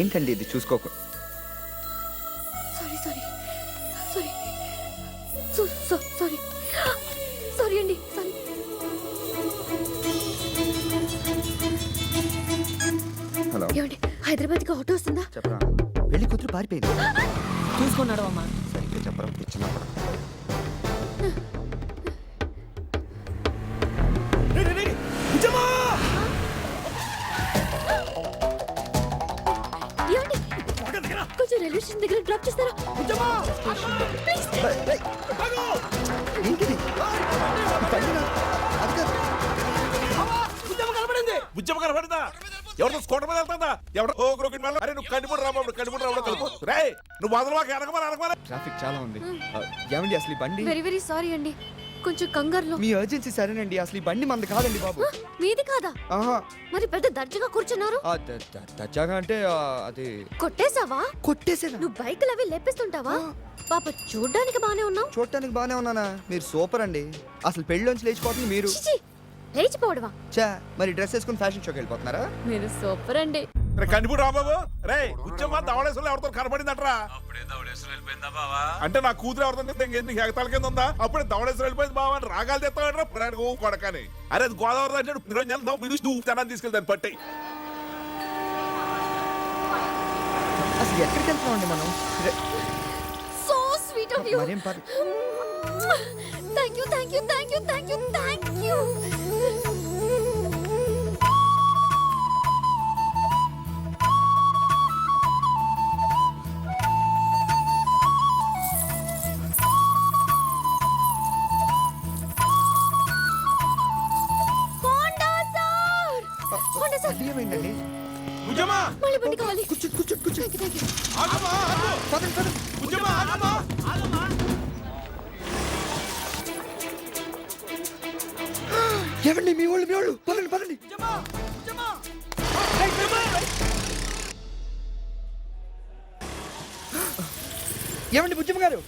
ఏంటండి ఇది చూసుకోకు. Sorry sorry sorry sorry sorry అండి సారీ. హలో ఏమండి హైదరాబాద్కి ఆటో వస్తుందా? చెప్పరా. పెళ్లి కూతురు పారిపోయింది. చూసుకున్నాడు అమ్మా. సరిగ్గా చెప్పరా పిచ్చినప్పుడు. ఏమండి కొంచెం రైల్వే స్టేషన్ దగ్గర డ్రాప్ చేస్తారా? ప్లీజ్. ఏంటిది? బుజ్జమ్మ కనపడిందా? ఎవరితో స్కూటర్ మీద వెళ్తుందా? ఎవడో ఓ క్రోకెట్ మళ్ళీ అరే నువ్వు కనిపడి రాబాబు కనిపడి రావడం కలుపు రే నువ్వు వదలవా అనగమని ట్రాఫిక్ చాలా ఉంది. ఏమండి అసలు ఈ బండి వెరీ వెరీ సారీ అండి, కొంచెం కంగారులో. మీ అర్జెన్సీ సరేనండి. అసలు ఈ బండి మంది కాదండి బాబు. మీది కాదా? ఆహా. మరి పెద్ద దర్జాగా కూర్చున్నారు. దచ్చాగా అంటే అది కొట్టేశావా? కొట్టేసేనా? నువ్వు బైకులు అవి లేపిస్తుంటావా? పాప చూడ్డానికి బానే ఉన్నావు. చూడటానికి బానే ఉన్నానా? మీరు సూపర్ అండి. అసలు పెళ్ళిలోంచి లేచిపోతుంది మీరు. చిచి, లేచిపోవడమా? చా మరి డ్రెస్ వేసుకుని ఫ్యాషన్ షోకి వెళ్ళిపోతున్నారా? మీరు సూపర్ అండి. కనిపడి రాబాబు రే బుజ్జమ్మ దవడేశ్వరులు ఎవరితో కనపడిందట్రా? అంటే నా కూతురు ఎవరితో ఎగతాల కింద ఉందా? అప్పుడే దవడేశ్వరం వెళ్ళిపోయింది బావా అని రాగాలు తెస్తాడు కొడకని. అరే అది గోదావరి అంటే పిలుస్తూ జనాన్ని తీసుకెళ్తాను పట్టి. అసలు ఎక్కడికి వెళ్తున్నామండి మనం? So sweet of you. మరేం పర్లేదు. Thank you thank you thank you thank you thank you. అది ఏమైందండి? బుజ్జమ్మ మళ్ళీ బండి కావాలి. కూర్చో. థాంక్యూ. ఆగమ్మా, ఆగు. పదండి. బుజ్జమ్మ ఆగమ్మా. ఏమండి మీ వాళ్ళు పదండి. ఏమండి బుజ్జమ్మ గారు?